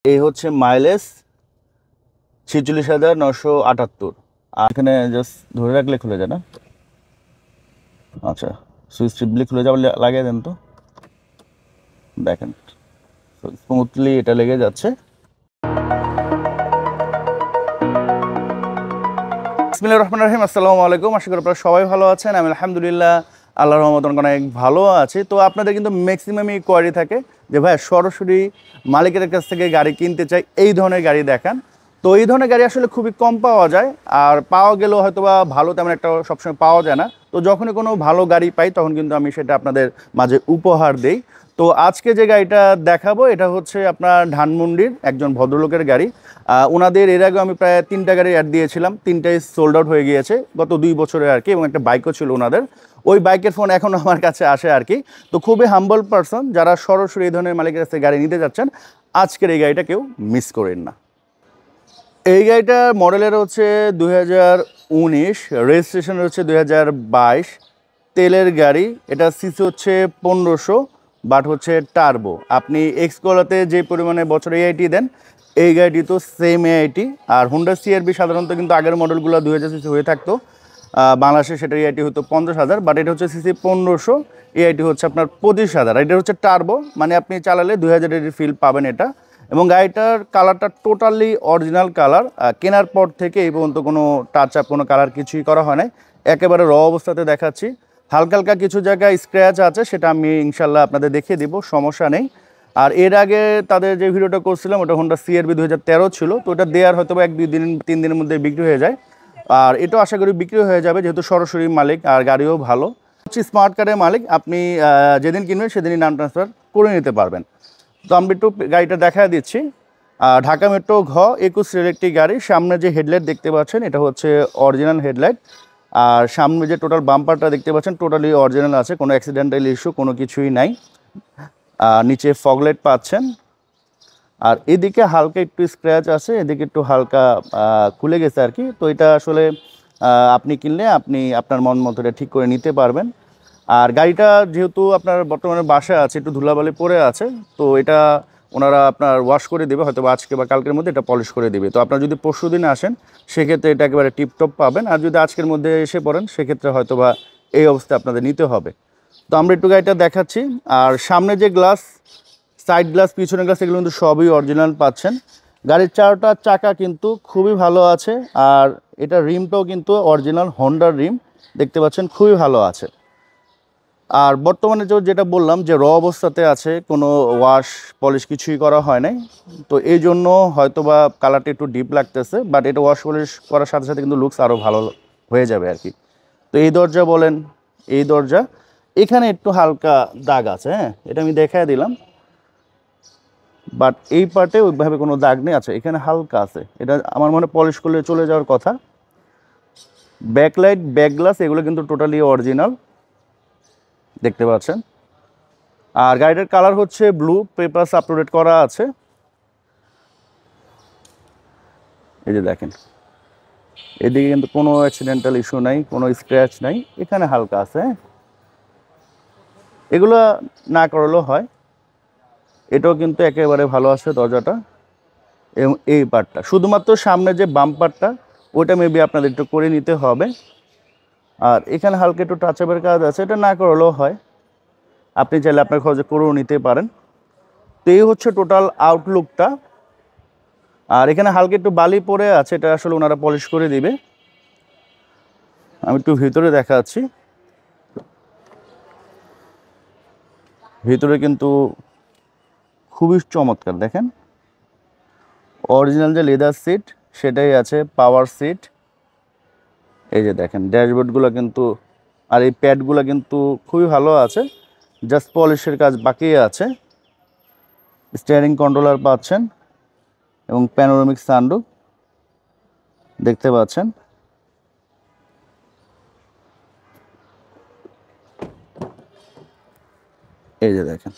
এই হচ্ছে মাইলেজ 46,978। আর এখানে জাস্ট ধরে রাখলে খুলে যায় না? আচ্ছা, সুইচ টিপলে খুলে যাবে, লাগিয়ে দেন তো। দেখেন স্মুথলি এটা লেগে যাচ্ছে। বিসমিল্লাহির রহমানির রহিম। আসসালামু আলাইকুম। আশা করি আপনারা সবাই ভালো আছেন। আমি আলহামদুলিল্লাহ আল্লাহর রহমতে অনেক ভালো আছি। তো আপনাদের কিন্তু ম্যাক্সিমামই কোয়ারি থাকে যে ভাই সরাসরি মালিকের কাছ থেকে গাড়ি কিনতে চাই, এই ধরনের গাড়ি দেখান। তো এই ধরনের গাড়ি আসলে খুবই কম পাওয়া যায়, আর পাওয়া গেলেও হয়তো বা ভালো তেমন একটা সবসময় পাওয়া যায় না। তো যখনই কোনো ভালো গাড়ি পাই তখন কিন্তু আমি সেটা আপনাদের মাঝে উপহার দেই। তো আজকে যে গাড়িটা দেখাবো এটা হচ্ছে আপনার ধানমন্ডির একজন ভদ্রলোকের গাড়ি। ওনাদের এর আগে আমি প্রায় 3টা গাড়ি অ্যাড দিয়েছিলাম, 3টাই সোল্ড আউট হয়ে গিয়েছে গত 2 বছরে আর কি, এবং একটা বাইকও ছিল ওনাদের। ওই বাইকের ফোন এখনও আমার কাছে আসে আর কি। তো খুবই হাম্বল পারসন, যারা সরাসরি এই ধরনের মালিকের কাছে গাড়ি নিতে যাচ্ছেন আজকের এই গাড়িটা কেউ মিস করেন না। এই গাড়িটার মডেলের হচ্ছে 2019, রেজিস্ট্রেশন হচ্ছে 2022, তেলের গাড়ি। এটা সিসি হচ্ছে 1500, বাট হচ্ছে টার্বো। আপনি এক্সকোলাতে যে পরিমাণে বছর এআইটি দেন, এই গাড়িটি তো সেম এআইটি। আর হুন্ডা সিআরবি সাধারণত কিন্তু আগের মডেলগুলো 2000 সিসি হয়ে থাকতো, বাংলাদেশে সেটা এআইটি হতো 50,000, বাট এটা হচ্ছে সিসি 1500, এআইটি হচ্ছে আপনার 25,000। এটা হচ্ছে টার্বো, মানে আপনি চালালে 2000-এর ফিল পাবেন এটা। এবং গাড়িটার কালারটা টোটালি অরিজিনাল কালার, কেনার পর থেকে এই পর্যন্ত কোনো টাচ আপ, কোনো কালার কিছুই করা হয় নাই, একেবারে র অবস্থাতে দেখাচ্ছি। হালকা হালকা কিছু জায়গায় স্ক্র্যাচ আছে, সেটা আমি ইনশাল্লাহ আপনাদের দেখিয়ে দিব, সমস্যা নেই। আর এর আগে তাদের যে ভিডিওটা করছিলাম ওটা হোন্ডা সিআরবি 2013 ছিল, তো ওটা দেওয়ার হয়তো 1-2 দিন 3 দিনের মধ্যে বিক্রি হয়ে যায়। আর এটাও আশা করি বিক্রি হয়ে যাবে, যেহেতু সরাসরি মালিক আর গাড়িও ভালো হচ্ছে। স্মার্ট কার্ডের মালিক, আপনি যেদিন কিনবেন সেদিনই নাম ট্রান্সফার করে নিতে পারবেন। তো আমি একটু গাড়িটা দেখা দিচ্ছি। ঢাকা মেট্রো ঘ 21 একটি গাড়ি। সামনে যে হেডলাইট দেখতে পাচ্ছেন এটা হচ্ছে অরিজিনাল হেডলাইট। আর সামনে যে টোটাল বাম্পারটা দেখতে পাচ্ছেন টোটালি অরিজিনাল আছে, কোনো অ্যাক্সিডেন্টাল ইস্যু কোনো কিছুই নাই। নিচে ফগলাইট পাচ্ছেন। আর এদিকে হালকা একটু স্ক্র্যাচ আছে, এদিকে একটু হালকা খুলে গেছে আর কি। তো এটা আসলে আপনি কিনলে আপনি আপনার মন মতো এটা ঠিক করে নিতে পারবেন। আর গাড়িটা যেহেতু আপনার বর্তমানে বাসায় আছে, একটু ধুলাবালি পড়ে আছে, তো এটা ওনারা আপনার ওয়াশ করে দেবে হয়তো আজকে বা কালকের মধ্যে, এটা পলিশ করে দেবে। তো আপনারা যদি পরশু দিনে আসেন সেক্ষেত্রে এটা একেবারে টিপটপ পাবেন, আর যদি আজকের মধ্যে এসে পড়েন সেক্ষেত্রে হয়তো বা এই অবস্থায় আপনাদের নিতে হবে। তো আমরা একটু গাড়িটা দেখাচ্ছি। আর সামনে যে গ্লাস, সাইড গ্লাস, পিছনের গ্লাস, এগুলো কিন্তু সবই অরিজিনাল পাচ্ছেন। গাড়ির চারটা চাকা কিন্তু খুবই ভালো আছে, আর এটা রিমটাও কিন্তু অরিজিনাল হোন্ডার রিম দেখতে পাচ্ছেন, খুবই ভালো আছে। আর বর্তমানে যেটা বললাম যে র অবস্থাতে আছে, কোনো ওয়াশ পলিশ কিছুই করা হয় নাই, তো এই জন্য হয়তো বা কালারটা একটু ডিপ লাগতেছে, বাট এটা ওয়াশ পলিশ করার সাথে সাথে কিন্তু লুকস আরও ভালো হয়ে যাবে আর কি। তো এই দরজা বলেন, এই দরজা এখানে একটু হালকা দাগ আছে, হ্যাঁ এটা আমি দেখাই দিলাম, বাট এই পার্টে ওইভাবে কোনো দাগ নেই। আচ্ছা এখানে হালকা আছে, এটা আমার মনে পলিশ করলে চলে যাওয়ার কথা। ব্যাকলাইট, ব্যাক গ্লাস এগুলো কিন্তু টোটালি অরিজিনাল দেখতে পাচ্ছেন। আর গাড়িটার কালার হচ্ছে blue, papers up to date করা আছে। এই যে দেখেন, এদিকে কিন্তু কোনো অ্যাক্সিডেন্টাল ইস্যু নাই, কোনো স্ক্র্যাচ নাই, এখানে হালকা আছে, এগুলো না করলেও হয়। এটাও কিন্তু একেবারে ভালো আছে দরজাটা, এবং এই পার্টটা শুধুমাত্র সামনে যে বাম্পারটা ওটা মেবি আপনাদের একটু করে নিতে হবে। আর এখানে হালকা একটু টাচ আপের কাজ আছে, এটা না করলেও হয়, আপনি চাইলে আপনার খরচে করেও নিতে পারেন। তো এই হচ্ছে টোটাল আউটলুকটা। আর এখানে হালকা একটু বালি পড়ে আছে, এটা আসলে ওনারা পলিশ করে দিবে। আমি একটু ভিতরে দেখাচ্ছি, ভিতরে কিন্তু খুবই চমৎকার। দেখেন অরিজিনাল যে লেদার সিট সেটাই আছে, পাওয়ার সিট। এই যে দেখেন ড্যাশবোর্ডগুলো কিন্তু, আর এই প্যাডগুলো কিন্তু খুবই ভালো আছে, জাস্ট পলিশের কাজ বাকি আছে। স্টিয়ারিং কন্ট্রোলার পাচ্ছেন এবং প্যানোরামিক সানরুফ দেখতে পাচ্ছেন। এই যে দেখেন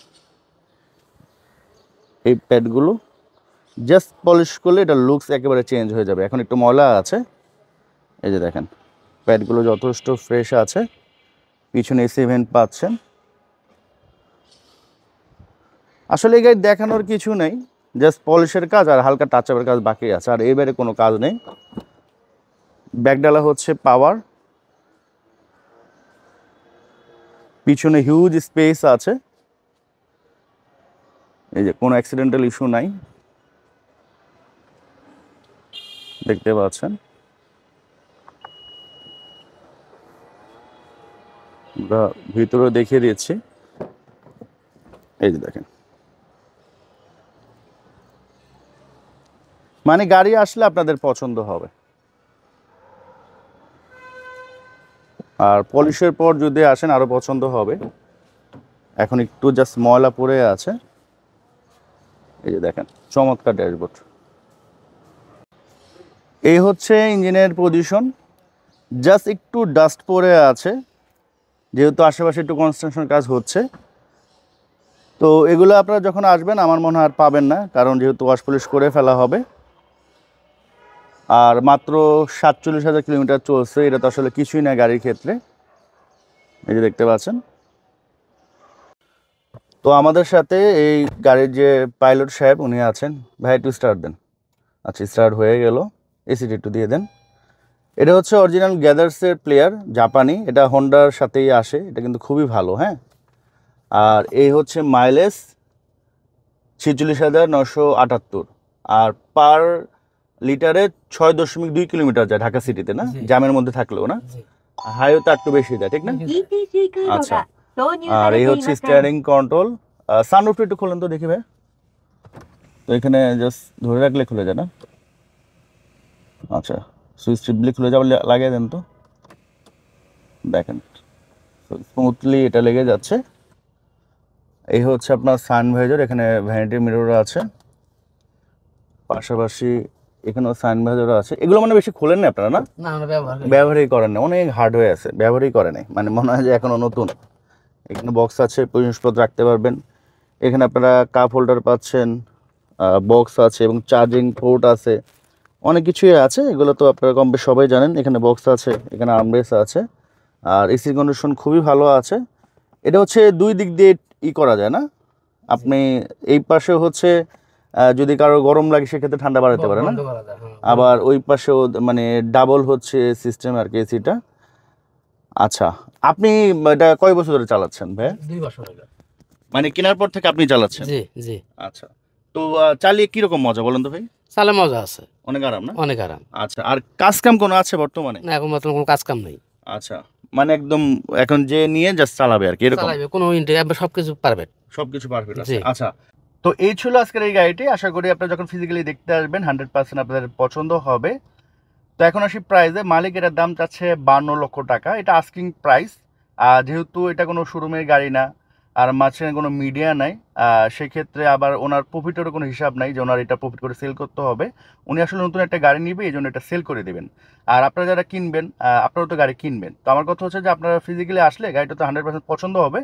এই প্যাডগুলো জাস্ট পলিশ করলে এটা লুকস একেবারে চেঞ্জ হয়ে যাবে। এখন একটু ময়লা আছে, এই যে দেখেন প্যাডগুলো যথেষ্ট ফ্রেশ আছে। পিছনে এসি ভেন্ট পাচ্ছেন। আসলে এই গাড়ি দেখানোর কিছু নেই, জাস্ট পলিশের কাজ আর হালকা টাচ আপের কাজ বাকি আছে, আর এবারে কোনো কাজ নেই। ব্যাকডালা হচ্ছে পাওয়ার, পিছনে হিউজ স্পেস আছে, এই যে কোনো অ্যাক্সিডেন্টাল ইস্যু নাই, দেখতে পাচ্ছেন। আমরা ভিতরে দেখিয়ে দিচ্ছি, এই যে দেখেন। মানে গাড়ি আসলে আপনাদের পছন্দ হবে। আর পলিশের পর যদি আসেন আরো পছন্দ হবে। এখন একটু জাস্ট ময়লা পড়ে আছে, এই যে দেখেন চমৎকার ড্যাশবোর্ড। এই হচ্ছে ইঞ্জিনের পজিশন, জাস্ট একটু ডাস্ট পড়ে আছে যেহেতু আশেপাশে একটু কনস্ট্রাকশন কাজ হচ্ছে। তো এগুলো আপনারা যখন আসবেন আমার মনে হয় আর পাবেন না, কারণ যেহেতু ওয়াশ পলিশ করে ফেলা হবে। আর মাত্র 47,000 কিলোমিটার চলছে, এটা তো আসলে কিছুই না গাড়ির ক্ষেত্রে, এই যে দেখতে পাচ্ছেন। তো আমাদের সাথে এই গাড়ির যে পাইলট সাহেব উনি আছেন। ভাই একটু স্টার্ট দেন। আচ্ছা, স্টার্ট হয়ে গেল, এসিটি একটু দিয়ে দেন। এটা হচ্ছে অরিজিনাল গ্যাদার্সের প্লেয়ার, জাপানি, এটা হন্ডার সাথেই আসে, এটা কিন্তু খুবই ভালো। হ্যাঁ, আর এই হচ্ছে মাইলেজ 46,978, আর পার লিটারে 6.2 কিলোমিটার যায় ঢাকা সিটিতে, না জ্যামের মধ্যে থাকলেও না, হাইওয়েতে একটু বেশি যায়, ঠিক না? আচ্ছা, আর এই হচ্ছে স্টিয়ারিং কন্ট্রোল। সানরুফটা একটু খোলেন তো দেখি ভাই। তো এখানে জাস্ট ধরে রাখলে খুলে যায় না? আচ্ছা, সুইচ টিপলে খুলে যাবে, লাগিয়ে দেন তো, দেখেন স্মুথলি এটা লেগে যাচ্ছে। এই হচ্ছে আপনার সানভাইজার, এখানে ভ্যানিটি মিরর আছে, পাশাপাশি এখানেও সানভাইজার আছে। এগুলো মানে বেশি খোলেন না আপনারা? না, ব্যবহারই করেন না, অনেক হার্ডওয়্যার আছে, ব্যবহারই করে নাই, মানে মনে হয় যে এখনো নতুন। এখানে বক্স আছে, জিনিসপত্র রাখতে পারবেন। এখানে আপনারা কাপ হোল্ডার পাচ্ছেন, বক্স আছে এবং চার্জিং পোর্ট আছে, অনেক কিছুই আছে। এগুলো তো আপনারা কম বেশ সবাই জানেন। এখানে বক্স আছে, এখানে আর্মরেস আছে, আর এসি কন্ডিশন খুবই ভালো আছে। এটা হচ্ছে দুই দিক দিয়ে করা যায়, না? আপনি এই পাশে হচ্ছে যদি কারো গরম লাগে সেক্ষেত্রে ঠান্ডা বাড়াতে পারে, না? আবার ওই পাশেও মানে ডাবল হচ্ছে সিস্টেম আর কি এসিটা। আচ্ছা, আপনি এটা কয় বছর ধরে চালাচ্ছেন ভাই? 2 বছর হলো। মানে কেনার পর থেকে আপনি চালাচ্ছেন? জি জি। আচ্ছা, তো চালিয়ে কিরকম মজা বলেন তো ভাই? চালে মজা আছে, অনেক আরাম, না? অনেক আরাম। আচ্ছা, আর কাজ কাম কোনো আছে বর্তমানে? না, এখন বর্তমানে কোনো কাজ কাম নেই। আচ্ছা, মানে একদম এখন যে নিয়ে জাস্ট চালাবে আর কি, এরকম? চালাবে, কোনো ইন্টারভিউ, সবকিছু পারবে, সবকিছু পারফেক্ট আছে। জি। আচ্ছা, তো এই ছিল আজকের এই গাড়িটি। আশা করি আপনারা যখন ফিজিক্যালি দেখতে আসবেন 100% আপনাদের পছন্দ হবে। তো এখন আসি প্রাইসে। মালিক এটার দাম চাচ্ছে 52 লক্ষ টাকা, এটা আস্কিং প্রাইস। যেহেতু এটা কোনো শোরুমের গাড়ি না, আর মাঝখানে কোনো মিডিয়া নাই, সেক্ষেত্রে আবার ওনার প্রফিটেরও কোনো হিসাব নাই যে ওনার এটা প্রফিট করে সেল করতে হবে। উনি আসলে নতুন একটা গাড়ি নিবে, এই জন্য এটা সেল করে দেবেন। আর আপনারা যারা কিনবেন, আপনারাও তো গাড়ি কিনবেন, তো আমার কথা হচ্ছে যে আপনারা ফিজিক্যালি আসলে গাড়িটা তো 100% পছন্দ হবে,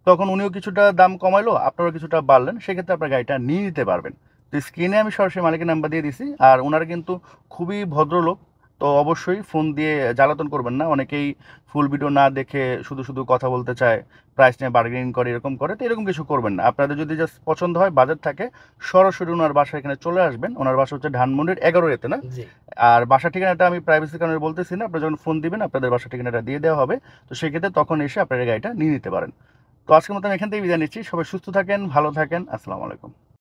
তখন উনিও কিছুটা দাম কমাইলো, আপনারাও কিছুটা বাড়লেন, সেক্ষেত্রে আপনার গাড়িটা নিয়ে নিতে পারবেন। তো স্ক্রিনে আমি সরাসরি মালিকের নাম্বার দিয়ে দিছি, আর ওনারা কিন্তু খুবই ভদ্রলোক। তো অবশ্যই ফোন দিয়ে জ্বালাতন করবেন না। অনেকেই ফুল ভিডিও না দেখে শুধু শুধু কথা বলতে চায়, প্রাইস নিয়ে বার্গেনিং করে, এরকম করে। তো এরকম কিছু করবেন না। আপনাদের যদি জাস্ট পছন্দ হয়, বাজেট থাকে, সরাসরি ওনার বাসা এখানে চলে আসবেন। ওনার বাসা হচ্ছে ধানমন্ডির 11 না? আর বাসা ঠিকানাটা আমি প্রাইভেসির কারণে বলতেছি না, আপনারা যখন ফোন দিবেন আপনাদের বাসা ঠিকানাটা দিয়ে দেওয়া হবে। তো সেক্ষেত্রে তখন এসে আপনারা গাড়িটা নিয়ে নিতে পারেন। তো আজকের মতো আমি এখান থেকে বিদায় নিচ্ছি। সবাই সুস্থ থাকেন, ভালো থাকেন, আসসালামু আলাইকুম।